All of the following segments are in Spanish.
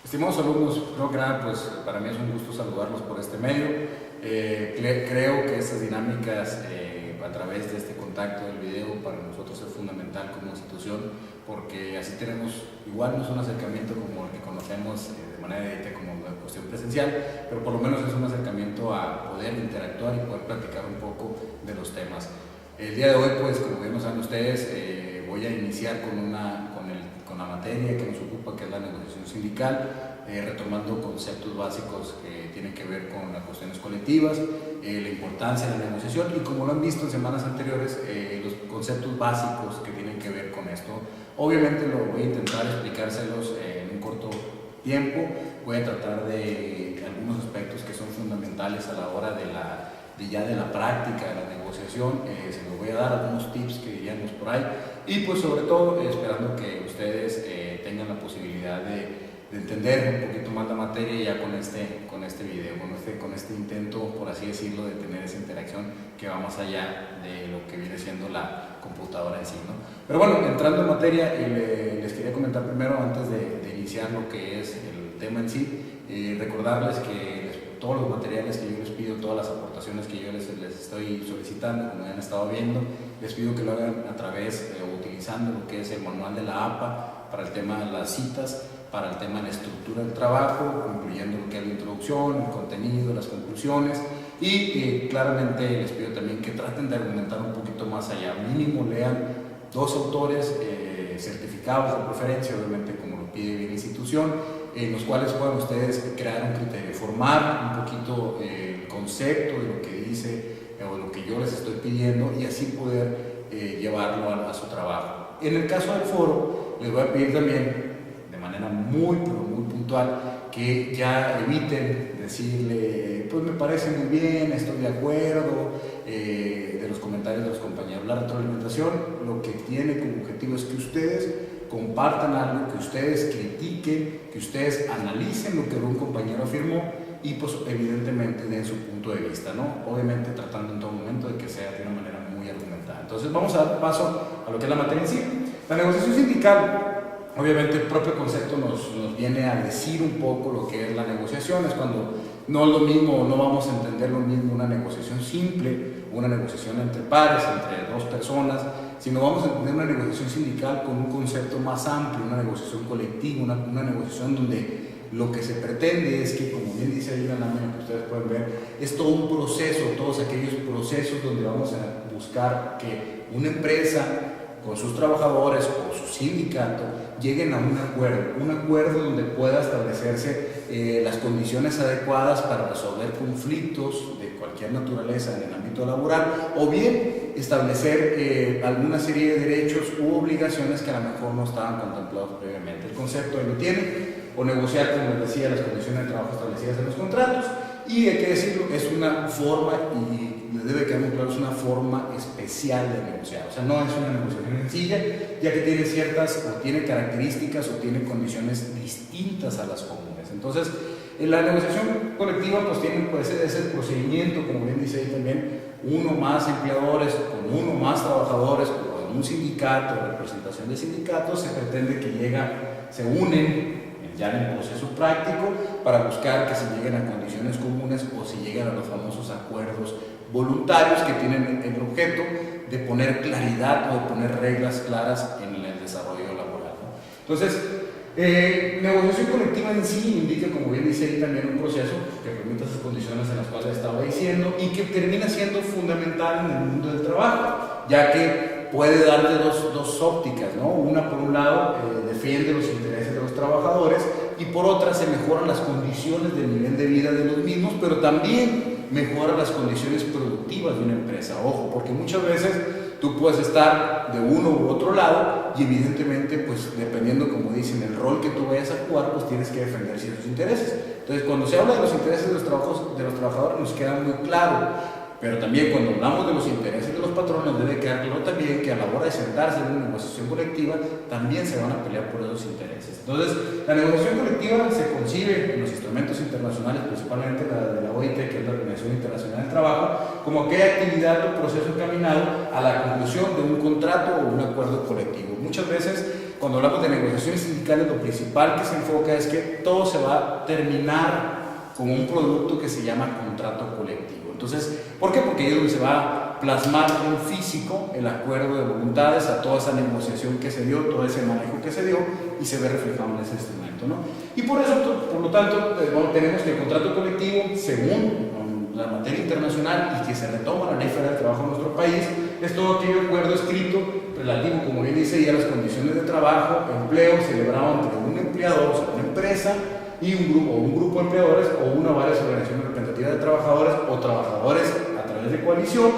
Estimados alumnos, creo que nada, pues para mí es un gusto saludarlos por este medio. Creo que estas dinámicas a través de este contacto del video para nosotros es fundamental como institución, porque así tenemos, igual no es un acercamiento como el que conocemos de manera directa como una cuestión presencial, pero por lo menos es un acercamiento a poder interactuar y poder platicar un poco de los temas. El día de hoy, pues como bien saben ustedes, voy a iniciar con la materia que nos ocupa, que es la negociación sindical, retomando conceptos básicos que tienen que ver con las cuestiones colectivas, la importancia de la negociación y, como lo han visto en semanas anteriores, los conceptos básicos que tienen que ver con esto. Obviamente lo voy a intentar explicárselos en un corto tiempo. Voy a tratar de algunos aspectos que son fundamentales a la hora de la práctica de la negociación. Se los voy a dar algunos tips que diríamos por ahí, y pues sobre todo esperando que ustedes tengan la posibilidad de entender un poquito más la materia ya con este video, con este intento, por así decirlo, de tener esa interacción que va más allá de lo que viene siendo la computadora en sí, ¿no? Pero bueno, entrando en materia, les quería comentar primero, antes de iniciar lo que es el tema en sí, recordarles que todos los materiales que yo les pido, todas las aportaciones que yo les estoy solicitando, como ya han estado viendo, les pido que lo hagan a través o utilizando lo que es el manual de la APA para el tema de las citas, para el tema de la estructura del trabajo, incluyendo lo que es la introducción, el contenido, las conclusiones, y claramente les pido también que traten de argumentar un poquito más allá. Mínimo lean 2 autores certificados de preferencia, obviamente como lo pide bien la institución, en los cuales puedan ustedes crear un criterio, formar un poquito el concepto de lo que dice o lo que yo les estoy pidiendo, y así poder llevarlo a su trabajo. En el caso del foro, les voy a pedir también, de manera muy puntual, que ya eviten decirle, pues me parece muy bien, estoy de acuerdo, de los comentarios de los compañeros. La retroalimentación lo que tiene como objetivo es que ustedes compartan algo, que ustedes critiquen, que ustedes analicen lo que un compañero afirmó y pues evidentemente den su punto de vista, ¿no? Obviamente tratando en todo momento de que sea de una manera muy argumentada. Entonces vamos a dar paso a lo que es la materia en sí. La negociación sindical, obviamente el propio concepto nos viene a decir un poco lo que es la negociación. Es cuando no es lo mismo, no vamos a entender lo mismo una negociación simple, una negociación entre pares, entre 2 personas, sino vamos a entender una negociación sindical con un concepto más amplio, una negociación colectiva, una negociación donde lo que se pretende es que, como bien dice ahí en la lámina que ustedes pueden ver, es todo un proceso, todos aquellos procesos donde vamos a buscar que una empresa con sus trabajadores o su sindicato lleguen a un acuerdo donde pueda establecerse las condiciones adecuadas para resolver conflictos de cualquier naturaleza en el ámbito laboral, o bien establecer alguna serie de derechos u obligaciones que a lo mejor no estaban contemplados previamente. El concepto ahí lo tienen, o negociar, como les decía, las condiciones de trabajo establecidas en los contratos. Y hay que decirlo, es una forma, y les debe quedar muy claro, es una forma especial de negociar. O sea, no es una negociación sencilla, ya que tiene ciertas, o tiene características, o tiene condiciones distintas a las comunes. Entonces, en la negociación colectiva, pues tiene ese procedimiento, como bien dice ahí también, uno más empleadores, con uno más trabajadores, con un sindicato, representación de sindicatos, se pretende que se unen ya en el proceso práctico para buscar que se lleguen a condiciones comunes o se lleguen a los famosos acuerdos voluntarios, que tienen el objeto de poner claridad o de poner reglas claras en el desarrollo laboral, ¿no? Entonces, negociación colectiva en sí indica, como bien dice ahí también, un proceso que permite esas condiciones en las cuales estaba diciendo y que termina siendo fundamental en el mundo del trabajo, ya que puede darle dos ópticas, ¿no? Una, por un lado, defiende los intereses de los trabajadores, y por otra se mejoran las condiciones del nivel de vida de los mismos, pero también mejora las condiciones productivas de una empresa. Ojo, porque muchas veces tú puedes estar de uno u otro lado y evidentemente, pues dependiendo, como dicen, el rol que tú vayas a jugar, pues tienes que defender ciertos intereses. Entonces, cuando se habla de los intereses de los trabajadores, nos queda muy claro. Pero también cuando hablamos de los intereses de los patrones, debe quedar claro también que a la hora de sentarse en una negociación colectiva, también se van a pelear por esos intereses. Entonces, la negociación colectiva se concibe en los instrumentos internacionales, principalmente la de la OIT, que es la Organización Internacional del Trabajo, como aquella actividad o proceso encaminado a la conclusión de un contrato o un acuerdo colectivo. Muchas veces cuando hablamos de negociaciones sindicales, lo principal que se enfoca es que todo se va a terminar como un producto que se llama contrato colectivo. Entonces, ¿por qué? Porque ahí es donde se va a plasmar en físico el acuerdo de voluntades a toda esa negociación que se dio, todo ese manejo que se dio, y se ve reflejado en ese instrumento, ¿no? Y por eso, por lo tanto, bueno, tenemos que el contrato colectivo, según la materia internacional y que se retoma la Ley Federal del Trabajo en nuestro país, es todo aquello acuerdo escrito relativo, como bien dice, ya a las condiciones de trabajo, empleo, celebrado entre un empleador, o sea, una empresa, y un grupo de empleadores o una o varias organizaciones representativas de trabajadores o trabajadores a través de coalición,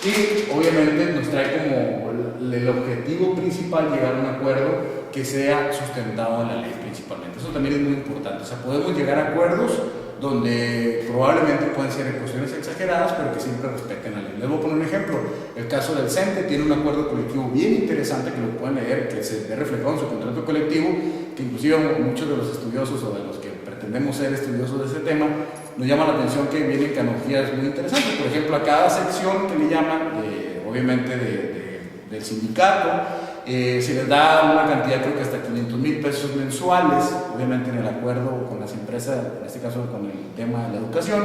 y obviamente nos trae como el objetivo principal llegar a un acuerdo que sea sustentado en la ley principalmente. Eso también es muy importante, o sea, podemos llegar a acuerdos donde probablemente pueden ser cuestiones exageradas, pero que siempre respeten la ley. Les voy a poner un ejemplo. El caso del CENTE tiene un acuerdo colectivo bien interesante que lo pueden leer, que se ve reflejado en su contrato colectivo, que inclusive muchos de los estudiosos o de los que pretendemos ser estudiosos de ese tema, nos llama la atención que vienen canonjías muy interesantes. Por ejemplo, a cada sección que le llaman, obviamente del sindicato, se les da una cantidad, creo que hasta 500,000 pesos mensuales, obviamente en el acuerdo con las empresas, en este caso con el tema de la educación,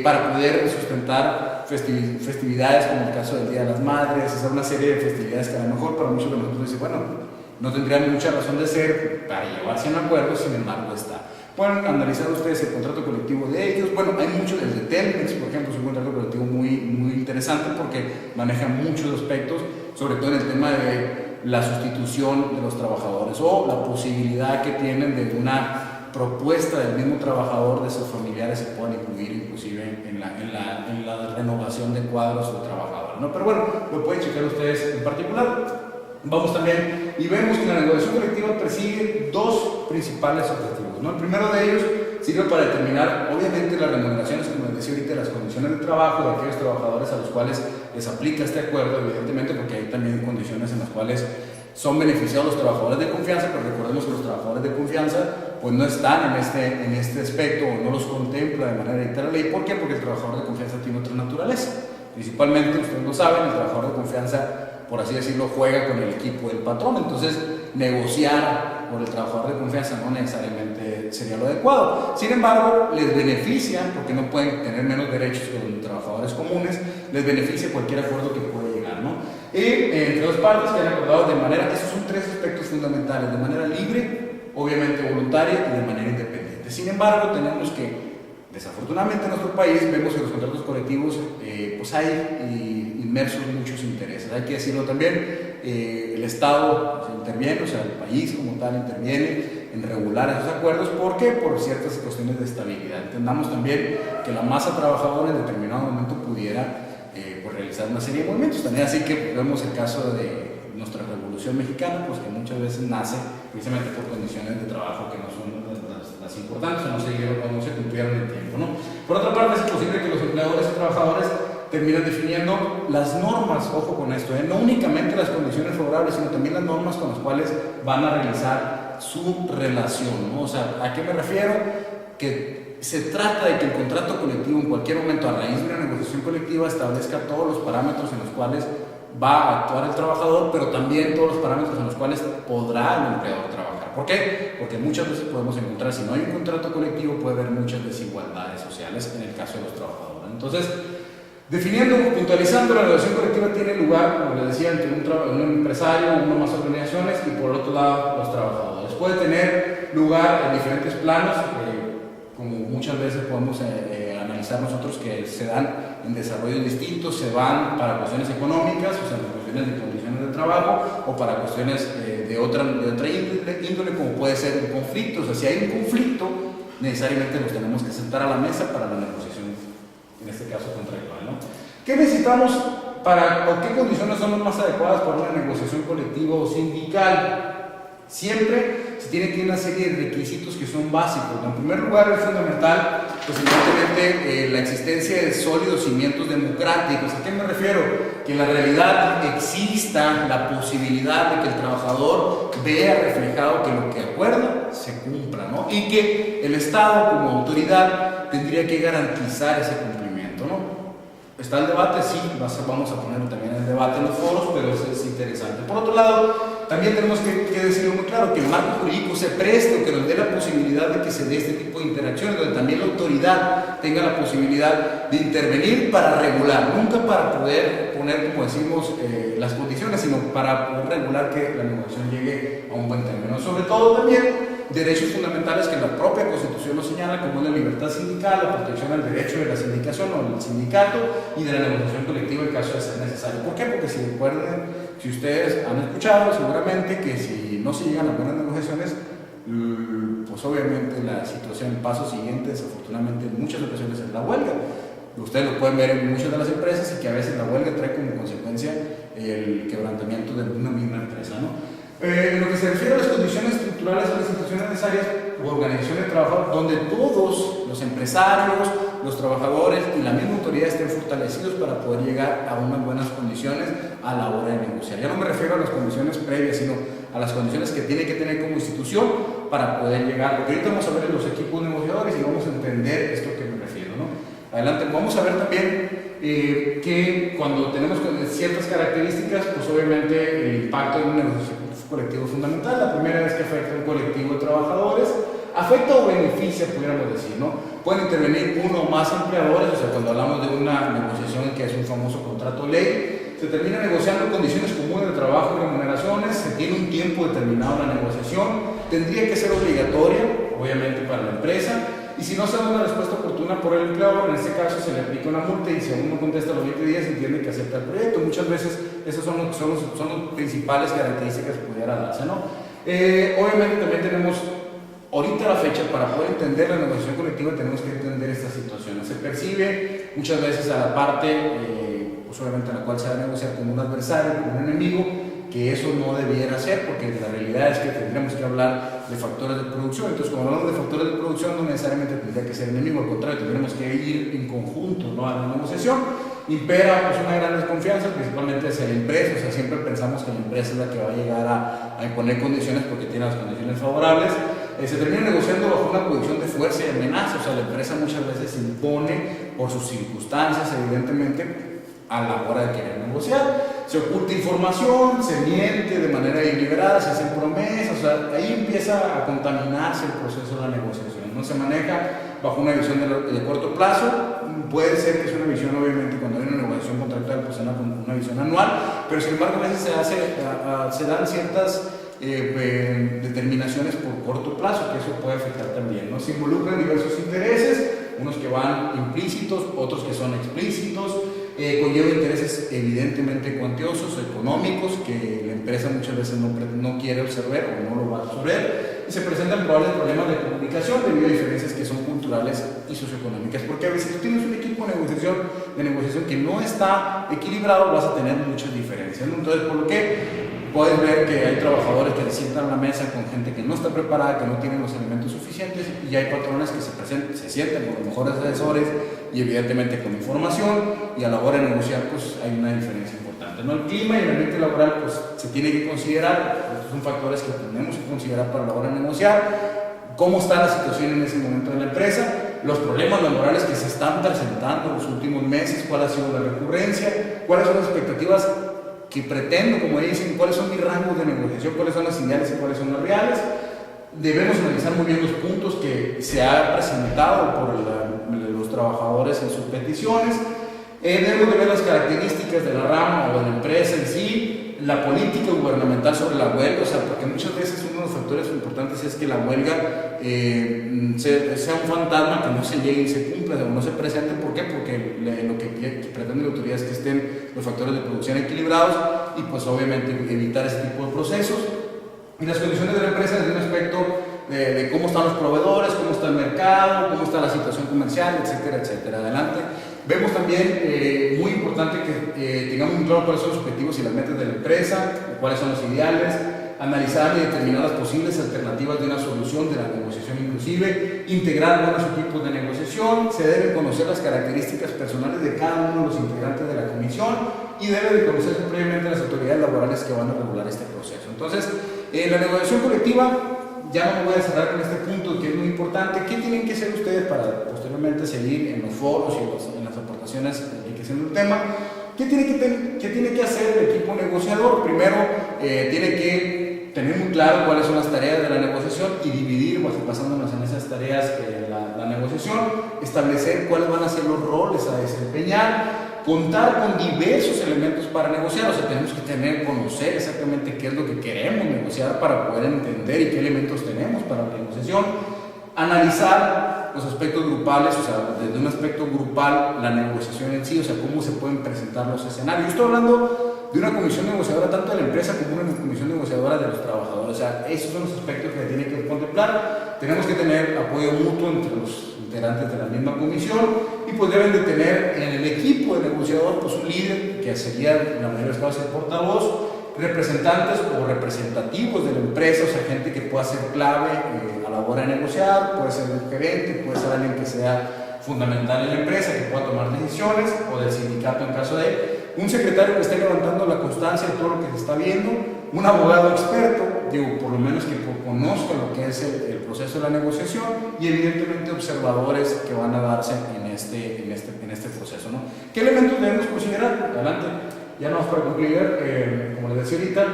para poder sustentar festividades como el caso del Día de las Madres, hacer una serie de festividades que a lo mejor para muchos de nosotros dicen, bueno, no tendrían mucha razón de ser para llevarse a un acuerdo, sin embargo está. Pueden analizar ustedes el contrato colectivo de ellos. Bueno, hay muchos desde Telmex, por ejemplo, es un contrato colectivo muy interesante porque maneja muchos aspectos, sobre todo en el tema de la sustitución de los trabajadores o la posibilidad que tienen de una propuesta del mismo trabajador de sus familiares se puedan incluir inclusive en la renovación de cuadros de trabajadores, ¿no? Pero bueno, lo pueden checar ustedes en particular. Vamos también y vemos que la negociación colectiva persigue dos principales objetivos, ¿no? El primero de ellos sirve para determinar, obviamente, las remuneraciones, como les decía ahorita, las condiciones de trabajo de aquellos trabajadores a los cuales les aplica este acuerdo, evidentemente, porque hay también condiciones en las cuales son beneficiados los trabajadores de confianza, pero recordemos que los trabajadores de confianza pues no están en este aspecto o no los contempla de manera directa la ley. ¿Por qué? Porque el trabajador de confianza tiene otra naturaleza. Principalmente, ustedes lo saben, el trabajador de confianza, por así decirlo, juega con el equipo del patrón. Entonces, negociar por el trabajador de confianza no necesariamente sería lo adecuado. Sin embargo, les beneficia, porque no pueden tener menos derechos que los trabajadores comunes, les beneficia cualquier acuerdo que pueda llegar, ¿no? Y entre dos partes que han acordado de manera, esos son tres aspectos fundamentales, de manera libre, obviamente voluntaria y de manera independiente. Sin embargo, tenemos que, desafortunadamente en nuestro país, vemos que los contratos colectivos pues hay inmersos muchos intereses. Hay que decirlo también, el Estado interviene, o sea, el país como tal interviene en regular esos acuerdos. ¿Por qué? Por ciertas cuestiones de estabilidad. Entendamos también que la masa trabajadora en determinado momento pudiera pues realizar una serie de movimientos. También así que vemos el caso de nuestra Revolución Mexicana, pues que muchas veces nace precisamente por condiciones de trabajo que no son las importantes o no se cumplieron en el tiempo, ¿no? Por otra parte, es posible que los empleadores y trabajadores terminan definiendo las normas, ojo con esto, no únicamente las condiciones favorables, sino también las normas con las cuales van a realizar su relación, ¿no? O sea, ¿a qué me refiero? Que se trata de que el contrato colectivo en cualquier momento, a raíz de una negociación colectiva, establezca todos los parámetros en los cuales va a actuar el trabajador, pero también todos los parámetros en los cuales podrá el empleador trabajar. ¿Por qué? Porque muchas veces podemos encontrar, si no hay un contrato colectivo, puede haber muchas desigualdades sociales en el caso de los trabajadores. Entonces, definiendo, puntualizando, la negociación colectiva tiene lugar, como les decía, entre un empresario, una o más organizaciones, y por otro lado, los trabajadores. Puede tener lugar en diferentes planos, como muchas veces podemos analizar nosotros, que se dan en desarrollos distintos, se van para cuestiones económicas, o sea, cuestiones de condiciones de trabajo, o para cuestiones de otra índole, como puede ser un conflicto. O sea, si hay un conflicto, necesariamente nos tenemos que sentar a la mesa para la negociación, en este caso contractual, ¿no? ¿Qué necesitamos o qué condiciones son las más adecuadas para una negociación colectiva o sindical? Siempre se tiene que ir una serie de requisitos que son básicos. En primer lugar, es fundamental, pues evidentemente, la existencia de sólidos cimientos democráticos. ¿A qué me refiero? Que en la realidad exista la posibilidad de que el trabajador vea reflejado que lo que acuerda se cumpla, ¿no? Y que el Estado, como autoridad, tendría que garantizar ese cumplimiento, ¿no? ¿Está el debate? Sí, vamos a poner también el debate en los foros, pero eso es interesante. Por otro lado, también tenemos que decirlo muy claro, que el marco jurídico se preste o que nos dé la posibilidad de que se dé este tipo de interacciones, donde también la autoridad tenga la posibilidad de intervenir para regular, nunca para poder poner, como decimos, las condiciones, sino para poder regular que la negociación llegue a un buen término. Sobre todo también derechos fundamentales que la propia Constitución nos señala, como la libertad sindical, la protección al derecho de la sindicación o del sindicato y de la negociación colectiva en caso de ser necesario. ¿Por qué? Porque si recuerden, si ustedes han escuchado seguramente que si no se llegan a buenas negociaciones, pues obviamente la situación, el paso siguiente, desafortunadamente en muchas ocasiones es la huelga. Ustedes lo pueden ver en muchas de las empresas y que a veces la huelga trae como consecuencia el quebrantamiento de una misma empresa, ¿no? En lo que se refiere a las condiciones estructurales de las instituciones necesarias o organizaciones de trabajo, donde todos los empresarios, los trabajadores y la misma autoridad estén fortalecidos para poder llegar a unas buenas condiciones a la hora de negociar. Ya no me refiero a las condiciones previas, sino a las condiciones que tiene que tener como institución para poder llegar, porque ahorita vamos a ver los equipos negociadores y vamos a entender esto que me refiero, ¿no? Adelante, vamos a ver también que cuando tenemos ciertas características, pues obviamente el impacto en una negociación colectivo es fundamental. La primera es que afecta a un colectivo de trabajadores, afecta o beneficia, pudiéramos decir, ¿no? Pueden intervenir uno o más empleadores, o sea, cuando hablamos de una negociación que es un famoso contrato ley, se termina negociando condiciones comunes de trabajo y remuneraciones, se tiene un tiempo determinado la negociación, tendría que ser obligatoria, obviamente, para la empresa, y si no se da una respuesta oportuna por el empleador, en este caso se le aplica una multa y si aún no contesta los 20 días entiende que acepta el proyecto. Muchas veces esas son las principales características que pudiera darse, ¿no? Obviamente también tenemos ahorita la fecha, para poder entender la negociación colectiva tenemos que entender estas situaciones. Se percibe muchas veces a la parte, pues obviamente a la cual se va a negociar como un adversario, como un enemigo, que eso no debiera ser, porque la realidad es que tendríamos que hablar de factores de producción. Entonces, cuando hablamos de factores de producción, no necesariamente tendría que ser enemigo, al contrario, tendríamos que ir en conjunto, ¿no?, a la negociación. Impera pues una gran desconfianza, principalmente hacia la empresa, o sea, siempre pensamos que la empresa es la que va a llegar a imponer condiciones porque tiene las condiciones favorables. Se termina negociando bajo una posición de fuerza y amenaza, o sea, la empresa muchas veces impone por sus circunstancias, evidentemente, a la hora de querer negociar. Se oculta información, se miente de manera deliberada, se hacen promesas, o sea, ahí empieza a contaminarse el proceso de la negociación. No se maneja bajo una visión de corto plazo, puede ser que es una visión, obviamente, cuando hay una negociación contractual, pues una visión anual, pero sin embargo a veces se dan ciertas determinaciones por corto plazo, que eso puede afectar también, ¿no? Se involucran diversos intereses, unos que van implícitos, otros que son explícitos, conlleva intereses evidentemente cuantiosos, económicos, que la empresa muchas veces no quiere observar o no lo va a absorber, y se presentan probables problemas de comunicación debido a diferencias que son culturales y socioeconómicas, porque a veces si tú tienes un equipo de negociación que no está equilibrado, vas a tener muchas diferencias, ¿no? Entonces, por lo que puedes ver que hay trabajadores que se sientan a la mesa con gente que no está preparada, que no tienen los elementos suficientes, y hay patrones que se sientan con los mejores asesores y evidentemente con información, y a la hora de negociar pues hay una diferencia importante, ¿no? El clima y el ambiente laboral pues se tiene que considerar, estos son factores que tenemos que considerar para la hora de negociar, cómo está la situación en ese momento de la empresa, los problemas laborales que se están presentando en los últimos meses, cuál ha sido la recurrencia, cuáles son las expectativas que pretendo, como dicen, cuáles son mis rangos de negociación, cuáles son las señales y cuáles son las reales. Debemos analizar muy bien los puntos que se ha presentado por los trabajadores en sus peticiones. Debemos de ver las características de la rama o de la empresa en sí, la política gubernamental sobre la huelga, o sea, porque muchas veces uno de los factores importantes es que la huelga sea un fantasma que no se llegue y se cumpla o no se presente. ¿Por qué? Porque lo que pretende la autoridad es que estén los factores de producción equilibrados y pues obviamente evitar ese tipo de procesos. Y las condiciones de la empresa desde un aspecto de cómo están los proveedores, cómo está el mercado, cómo está la situación comercial, etcétera, etcétera. Adelante. Vemos también, muy importante, que tengamos muy claro cuáles son los objetivos y las metas de la empresa, cuáles son los ideales, analizar y determinar las posibles alternativas de una solución de la negociación inclusive, integrar buenos equipos de negociación, se deben conocer las características personales de cada uno de los integrantes de la comisión y deben de conocerse previamente las autoridades laborales que van a regular este proceso. Entonces, la negociación colectiva, ya no me voy a cerrar con este punto que es muy importante. ¿Qué tienen que hacer ustedes para posteriormente seguir en los foros y en las aportaciones enriqueciendo el tema? ¿Qué tiene que hacer el equipo negociador? Primero, tiene que tener muy claro cuáles son las tareas de la negociación y dividir, basándonos en esas tareas, la negociación, establecer cuáles van a ser los roles a desempeñar, contar con diversos elementos para negociar. O sea, tenemos que conocer exactamente qué es lo que queremos negociar para poder entender y qué elementos tenemos para la negociación, analizar los aspectos grupales, o sea, desde un aspecto grupal la negociación en sí, o sea, cómo se pueden presentar los escenarios. Yo estoy hablando de una comisión negociadora tanto de la empresa como una comisión negociadora de los trabajadores. O sea, esos son los aspectos que se tienen que contemplar. Tenemos que tener apoyo mutuo entre los integrantes de la misma comisión y pues deben de tener en el equipo de negociador pues un líder, que sería en la mayoría de los casos el portavoz, representantes o representativos de la empresa, o sea, gente que pueda ser clave a la hora de negociar, puede ser un gerente, puede ser alguien que sea fundamental en la empresa, que pueda tomar decisiones, o del sindicato en caso de un secretario que esté levantando la constancia de todo lo que se está viendo, un abogado experto, digo, por lo menos que conozca lo que es el proceso de la negociación, y evidentemente observadores que van a darse en este proceso, ¿no? ¿Qué elementos debemos considerar? Adelante. Ya no para concluir, como les decía ahorita,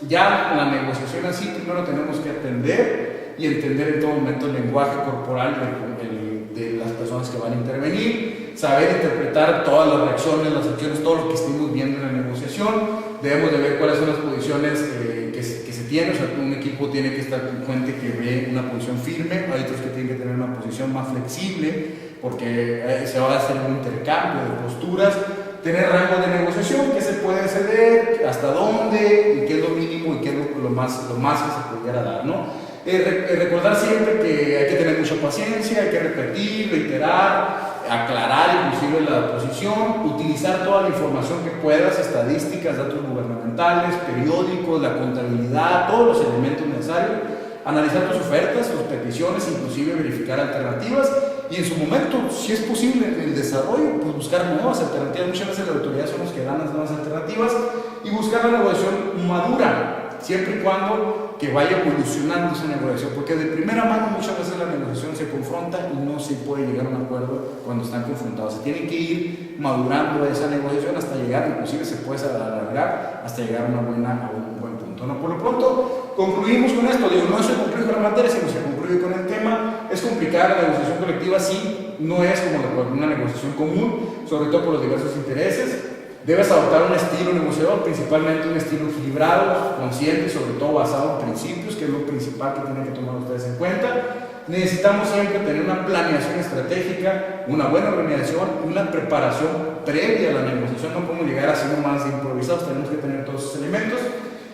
ya la negociación así, primero tenemos que atender y entender en todo momento el lenguaje corporal de las personas que van a intervenir, saber interpretar todas las reacciones, las acciones, todo lo que estemos viendo en la negociación. Debemos de ver cuáles son las posiciones que se tienen. O sea, un equipo tiene que estar consciente que ve una posición firme, hay otros que tienen que tener una posición más flexible, porque se va a hacer un intercambio de posturas. Tener rango de negociación, qué se puede ceder, hasta dónde, y qué es lo mínimo y qué es lo más que se pudiera dar, ¿no? Recordar siempre que hay que tener mucha paciencia, hay que repetir, reiterar, aclarar inclusive la posición, utilizar toda la información que puedas, estadísticas, datos gubernamentales, periódicos, la contabilidad, todos los elementos necesarios, analizar tus ofertas, tus peticiones, inclusive verificar alternativas. Y en su momento, si es posible, en el desarrollo, pues buscar nuevas alternativas. Muchas veces las autoridades son los que dan las nuevas alternativas y buscar la negociación madura, siempre y cuando que vaya evolucionando esa negociación, porque de primera mano muchas veces la negociación se confronta y no se puede llegar a un acuerdo cuando están confrontados. Se tiene que ir madurando esa negociación hasta llegar, inclusive se puede alargar hasta llegar a un buen punto, ¿no? Por lo pronto, concluimos con esto. Digo, no se concluye con la materia, sino se concluye con el tema. Es complicada la negociación colectiva, sí, no es como una negociación común, sobre todo por los diversos intereses. Debes adoptar un estilo negociador, principalmente un estilo equilibrado, consciente, sobre todo basado en principios, que es lo principal que tienen que tomar ustedes en cuenta. Necesitamos siempre tener una planeación estratégica, una buena organización y una preparación previa a la negociación. No podemos llegar así nomás de improvisados, tenemos que tener todos esos elementos.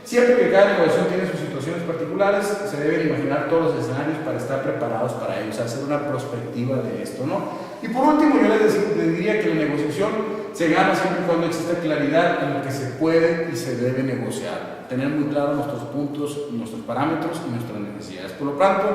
Siempre que cada negociación tiene sus situaciones particulares, se deben imaginar todos los escenarios para estar preparados para ellos, hacer una prospectiva de esto, ¿no? Y por último, yo les diría que la negociación se gana siempre y cuando exista claridad en lo que se puede y se debe negociar. Tener muy claros nuestros puntos, nuestros parámetros y nuestras necesidades. Por lo tanto,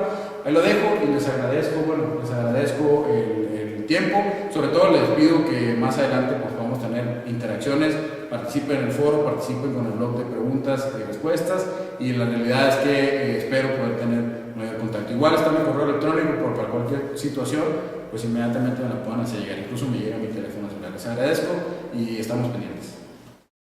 ahí lo dejo y les agradezco el tiempo. Sobre todo les pido que más adelante pues, podamos tener interacciones, participen en el foro, participen con el blog de preguntas y respuestas, y la realidad es que espero poder tener mayor contacto. Igual está mi correo electrónico para cualquier situación, pues inmediatamente me la puedan hacer llegar, incluso me llega mi teléfono celular. Les agradezco y estamos pendientes.